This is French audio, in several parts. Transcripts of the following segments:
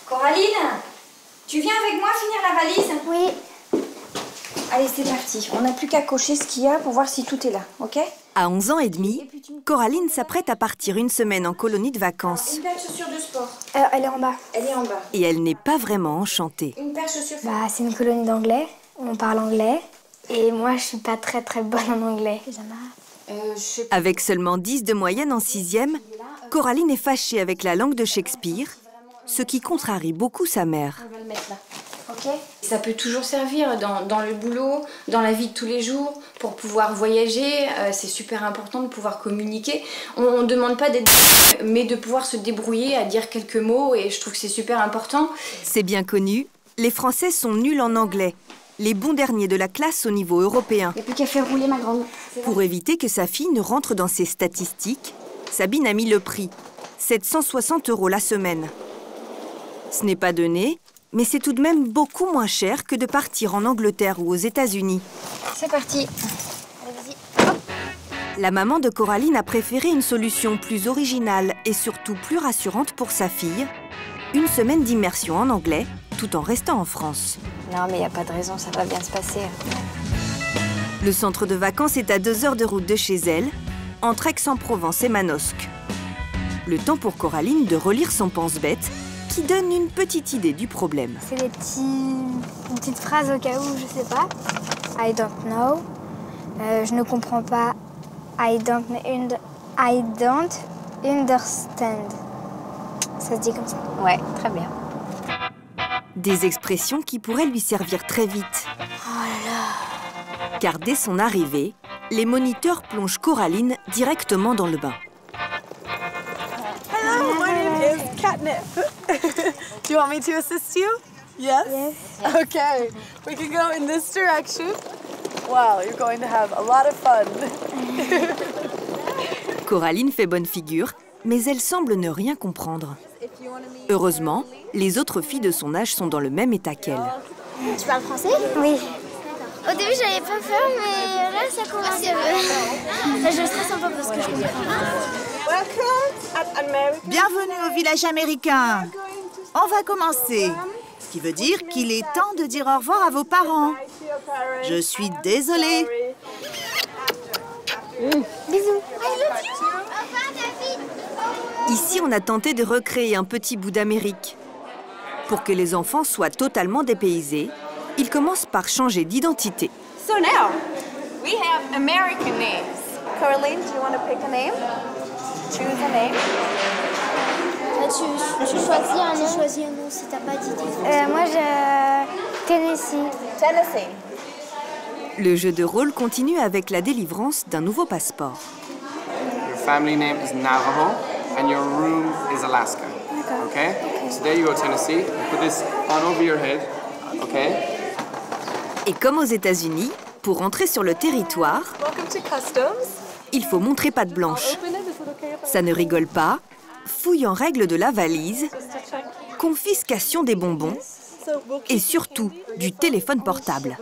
Coraline, tu viens avec moi finir la valise? Oui. Allez, c'est parti. On n'a plus qu'à cocher ce qu'il y a pour voir si tout est là, ok? À 11 ans et demi, Coraline s'apprête à partir une semaine en colonie de vacances. Une paire de chaussures de sport. Elle est en bas. Elle est en bas. Et elle n'est pas vraiment enchantée. Une paire de chaussures. Bah, c'est une colonie d'anglais. On parle anglais. Et moi, je suis pas très bonne en anglais. Avec seulement 10 de moyenne en 6e, Coraline est fâchée avec la langue de Shakespeare, ce qui contrarie beaucoup sa mère. On va le mettre là. Ok. Ça peut toujours servir dans le boulot, dans la vie de tous les jours, pour pouvoir voyager. C'est super important de pouvoir communiquer. On ne demande pas d'être mais de pouvoir se débrouiller à dire quelques mots et je trouve que c'est super important. C'est bien connu, les Français sont nuls en anglais, les bons derniers de la classe au niveau européen. Il n'y a plus qu'à faire rouler ma grande. Pour éviter que sa fille ne rentre dans ces statistiques, Sabine a mis le prix, 760 € la semaine. Ce n'est pas donné, mais c'est tout de même beaucoup moins cher que de partir en Angleterre ou aux États-Unis. C'est parti. Allez, vas-y. La maman de Coraline a préféré une solution plus originale et surtout plus rassurante pour sa fille, une semaine d'immersion en anglais, tout en restant en France. Non, mais il n'y a pas de raison, ça va bien se passer. Le centre de vacances est à 2 heures de route de chez elle, entre Aix-en-Provence et Manosque. Le temps pour Coraline de relire son pense-bête, qui donne une petite idée du problème. C'est des petites phrases au cas où, je sais pas. I don't know. Je ne comprends pas. I don't understand. Ça se dit comme ça. Ouais, très bien. Des expressions qui pourraient lui servir très vite. Oh là là. Car dès son arrivée, les moniteurs plongent Coraline directement dans le bain. Hello, my name is Catnip. Do you want me to assist you? Yes? Yes. Okay, we can go in this direction. Wow, you're going to have a lot of fun. Coraline fait bonne figure, mais elle semble ne rien comprendre. Heureusement, les autres filles de son âge sont dans le même état qu'elle. Tu parles français? Oui. Au début, j'avais pas peur, mais là, ça commence un peu. Là, je stresse un peu parce que je comprends. Bienvenue au village américain. On va commencer. Ce qui veut dire qu'il est temps de dire au revoir à vos parents. Je suis désolée. Bisous. Ici, on a tenté de recréer un petit bout d'Amérique. Pour que les enfants soient totalement dépaysés, ils commencent par changer d'identité. So now, we have American names. Caroline, do you want to pick a name? Choose a name. Tu choisis un nom si t'as pas d'idée. Moi, je... Tennessee. Tennessee. Le jeu de rôle continue avec la délivrance d'un nouveau passeport. Your family name is Navajo and your room is Alaska. Okay? So there you go, Tennessee. Put this on over your head. Okay? Et comme aux États-Unis, pour entrer sur le territoire, Welcome to Customs. il faut montrer patte blanche. Ça ne rigole pas. Fouille en règle de la valise, confiscation des bonbons et surtout du téléphone portable.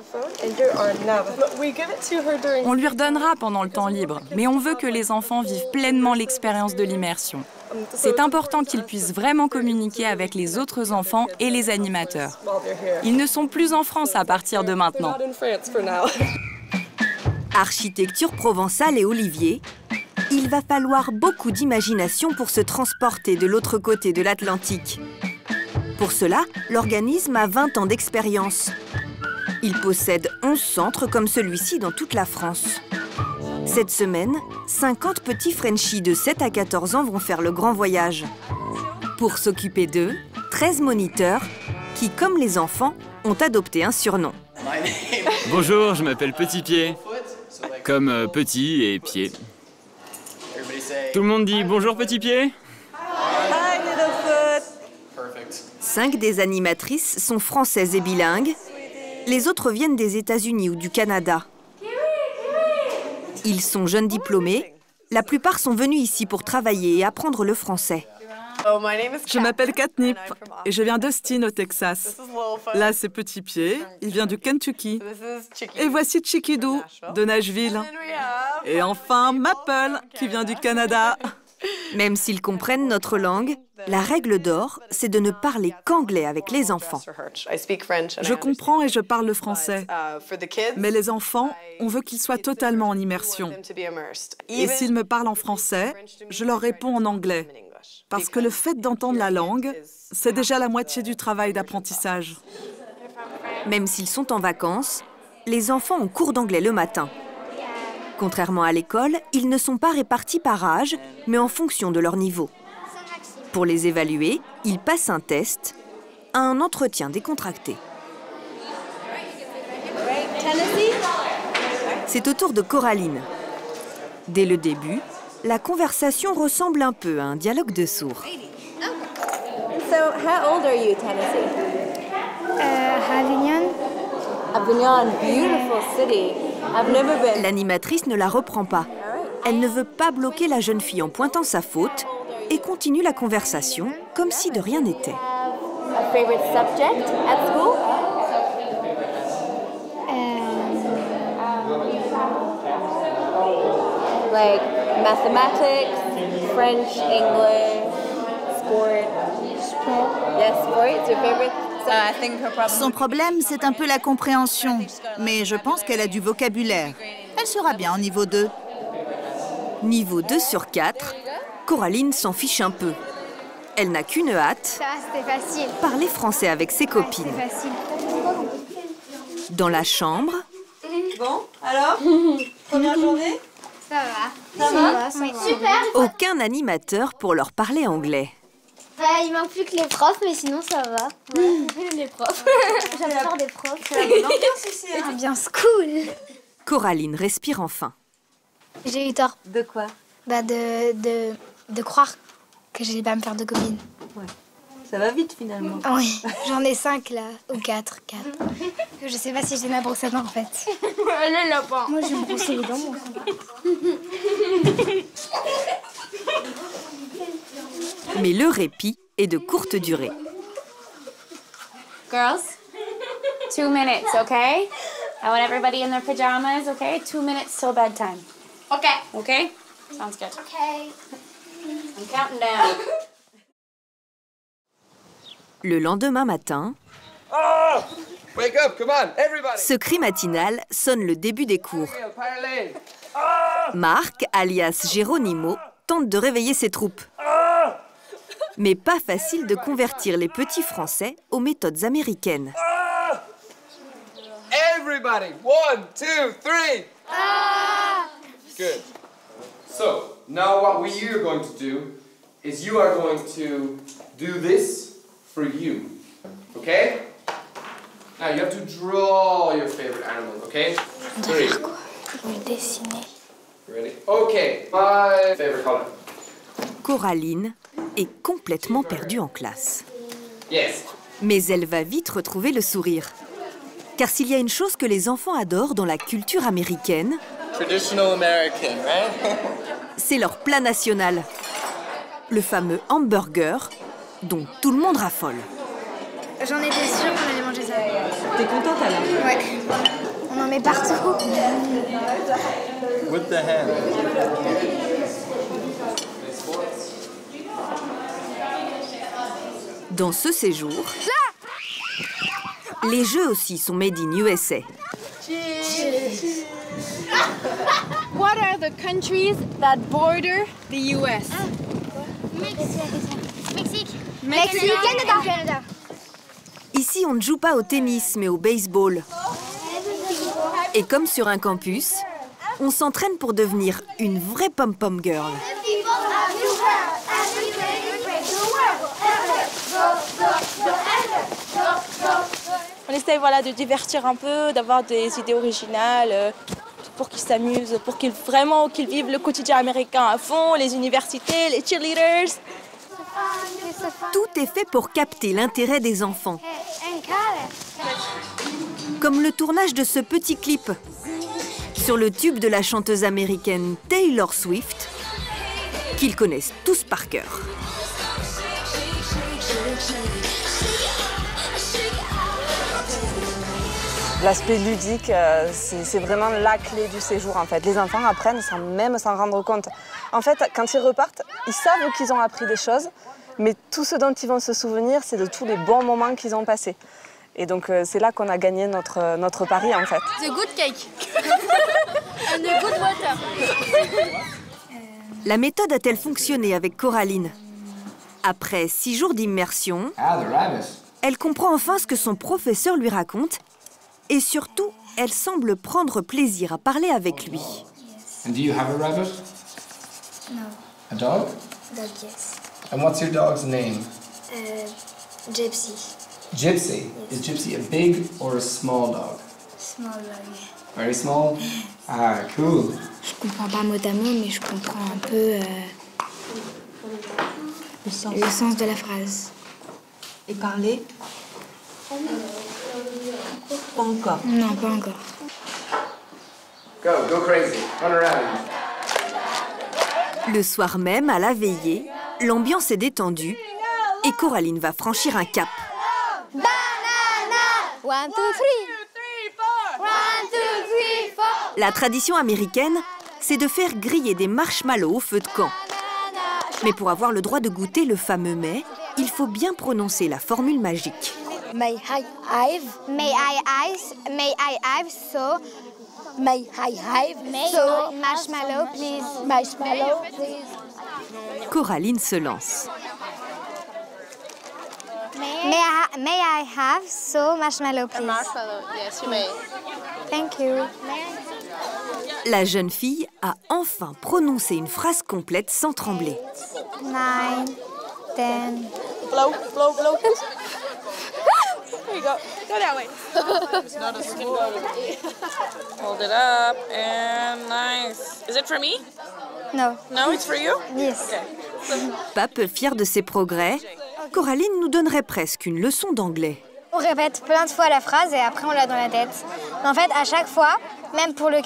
On lui redonnera pendant le temps libre, mais on veut que les enfants vivent pleinement l'expérience de l'immersion. C'est important qu'ils puissent vraiment communiquer avec les autres enfants et les animateurs. Ils ne sont plus en France à partir de maintenant. Architecture provençale et olivier, il va falloir beaucoup d'imagination pour se transporter de l'autre côté de l'Atlantique. Pour cela, l'organisme a 20 ans d'expérience. Il possède 11 centres comme celui-ci dans toute la France. Cette semaine, 50 petits Frenchies de 7 à 14 ans vont faire le grand voyage. Pour s'occuper d'eux, 13 moniteurs qui, comme les enfants, ont adopté un surnom. Bonjour, je m'appelle Petit Pied. Comme petit et pied. Tout le monde dit bonjour Petit Pied? 5 des animatrices sont françaises et bilingues. Les autres viennent des États-Unis ou du Canada. Ils sont jeunes diplômés. La plupart sont venus ici pour travailler et apprendre le français. Je m'appelle Catnip et je viens d'Austin au Texas. Là, c'est Petit Pied, il vient du Kentucky. Et voici Chiquidou de Nashville. Et enfin, Maple qui vient du Canada. Même s'ils comprennent notre langue, la règle d'or, c'est de ne parler qu'anglais avec les enfants. Je comprends et je parle le français. Mais les enfants, on veut qu'ils soient totalement en immersion. Et s'ils me parlent en français, je leur réponds en anglais. Parce que le fait d'entendre la langue, c'est déjà la moitié du travail d'apprentissage. Même s'ils sont en vacances, les enfants ont cours d'anglais le matin. Contrairement à l'école, ils ne sont pas répartis par âge, mais en fonction de leur niveau. Pour les évaluer, ils passent un test, un entretien décontracté. C'est au tour de Coraline. Dès le début, la conversation ressemble un peu à un dialogue de sourds. So, how old are you, Tennessee? Avignon. Avignon, beautiful city. I've never been. L'animatrice ne la reprend pas. Elle ne veut pas bloquer la jeune fille en pointant sa faute et continue la conversation comme si de rien n'était. A favorite subject at school? Like mathematics, French, English, sport. Yes, sport. Your favorite? I think her problem. Son problème, c'est un peu la compréhension. Mais je pense qu'elle a du vocabulaire. Elle sera bien en niveau 2. Niveau 2 sur 4, Coraline s'en fiche un peu. Elle n'a qu'une hâte, Ça va, c'était facile. parler français avec ses copines. C'est facile. Dans la chambre, Bon, alors première journée? Ça va. Ça va? Super. aucun animateur pour leur parler anglais. Il manque plus que les profs, mais sinon ça va. Les profs. J'adore des profs. C'est la bonne ambiance ici, hein? Ambiance cool. Coraline respire enfin. J'ai eu tort De quoi? de croire que j'allais pas me faire de copine. Ça va vite finalement. Oui, j'en ai 5 là, ou 4. Je sais pas si j'ai ma brosse à dents en fait. Elle est là-bas. Moi je vais me brosser les dents, moi. Mais le répit est de courte durée. Girls, 2 minutes, okay? I want everybody in their pajamas, okay? 2 minutes till bedtime. Okay. Okay? Sounds good. Okay. I'm counting down. Le lendemain matin, Wake up, come on, everybody! ce cri matinal sonne le début des cours. Parallel. Marc, alias Geronimo, tente de réveiller ses troupes. Mais pas facile de convertir les petits Français aux méthodes américaines. Everybody, 1, 2, 3. Good. So, now what we are going to do is you are going to do this for you. Okay? Now you have to draw your favorite animal, okay? 3. Je vais dessiner. Ready? Okay. My favorite color. Coraline est complètement perdue en classe. Yes. Mais elle va vite retrouver le sourire. Car s'il y a une chose que les enfants adorent dans la culture américaine, Traditional American, right? c'est leur plat national. Le fameux hamburger dont tout le monde raffole. J'en étais sûre qu'on allait manger ça. T'es contente alors? Ouais. On en met partout. With the hand. Dans ce séjour, les jeux aussi sont made in USA. What are the countries that border the US? Mexique, Canada. Ici, on ne joue pas au tennis, mais au baseball. Et comme sur un campus, on s'entraîne pour devenir une vraie pom-pom girl. On essaye de divertir un peu, d'avoir des idées originales pour qu'ils s'amusent, pour qu'ils vivent le quotidien américain à fond, les universités, les cheerleaders. Tout est fait pour capter l'intérêt des enfants. Comme le tournage de ce petit clip sur le tube de la chanteuse américaine Taylor Swift, qu'ils connaissent tous par cœur. L'aspect ludique, c'est vraiment la clé du séjour en fait. Les enfants apprennent sans même s'en rendre compte. En fait, quand ils repartent, ils savent qu'ils ont appris des choses, mais tout ce dont ils vont se souvenir, c'est de tous les bons moments qu'ils ont passés. Et donc, c'est là qu'on a gagné notre pari, en fait. The good cake. And the good water. La méthode a-t-elle fonctionné avec Coraline? Après 6 jours d'immersion, elle comprend enfin ce que son professeur lui raconte et surtout, elle semble prendre plaisir à parler avec lui. And do you have a rabbit? No. A dog? Dog, yes. And what's your dog's name? Gypsy. Gypsy. Is Gypsy a big or a small dog? Small dog. Very small? Ah, cool. Je comprends pas mot à mot, mais je comprends un peu le sens de la phrase. Et parler? Pas encore. Non, pas encore. Go crazy, run around. Le soir même, à la veillée, l'ambiance est détendue et Coraline va franchir un cap. Banana! 1, 2, 3. 1, 2, 3, 4. La tradition américaine, c'est de faire griller des marshmallows au feu de camp. Mais pour avoir le droit de goûter le fameux mets, il faut bien prononcer la formule magique. May I have? May I have? So, may I have? So, marshmallow, please. Marshmallow, please. Coraline se lance. May I have? So, marshmallow, please. Marshmallow, yes, you may. Thank you. La jeune fille a enfin prononcé une phrase complète sans trembler. 9, 10. Blow. There you go. Go that way. Hold it up and nice. Is it for me? No. No, it's for you? Yes. Okay. Pas peu fière de ses progrès, Coraline nous donnerait presque une leçon d'anglais. On répète plein de fois la phrase et après on l'a dans la tête. En fait, à chaque fois, même pour le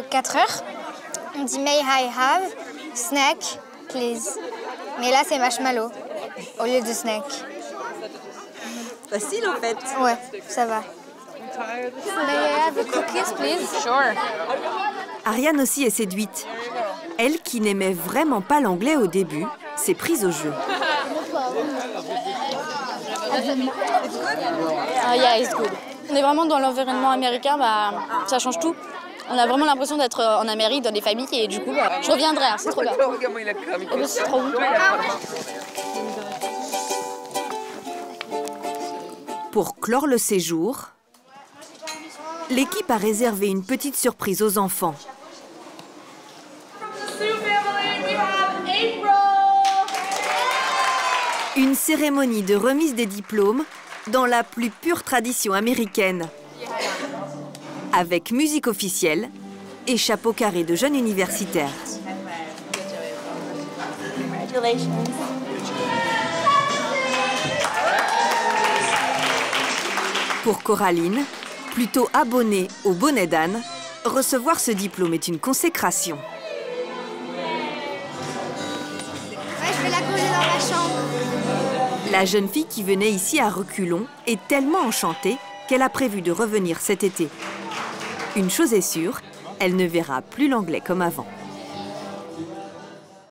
4 heures, on dit may I have snack, please. Mais là, c'est marshmallow au lieu de snack. Facile en fait. Ouais, ça va. May I have cookies, please? Sure. Ariane aussi est séduite. Elle, qui n'aimait vraiment pas l'anglais au début, s'est prise au jeu. Yeah, it's good. On est vraiment dans l'environnement américain, ça change tout. On a vraiment l'impression d'être en Amérique, dans des familles, et du coup, je reviendrai, hein, c'est trop bien. C'est trop bon. Pour clore le séjour, l'équipe a réservé une petite surprise aux enfants. Une cérémonie de remise des diplômes dans la plus pure tradition américaine. Avec musique officielle et chapeau carré de jeunes universitaires. Pour Coraline, plutôt abonnée au bonnet d'âne, recevoir ce diplôme est une consécration. Ouais, je vais la coucher dans ma chambre. La jeune fille qui venait ici à reculons est tellement enchantée qu'elle a prévu de revenir cet été. Une chose est sûre, elle ne verra plus l'anglais comme avant.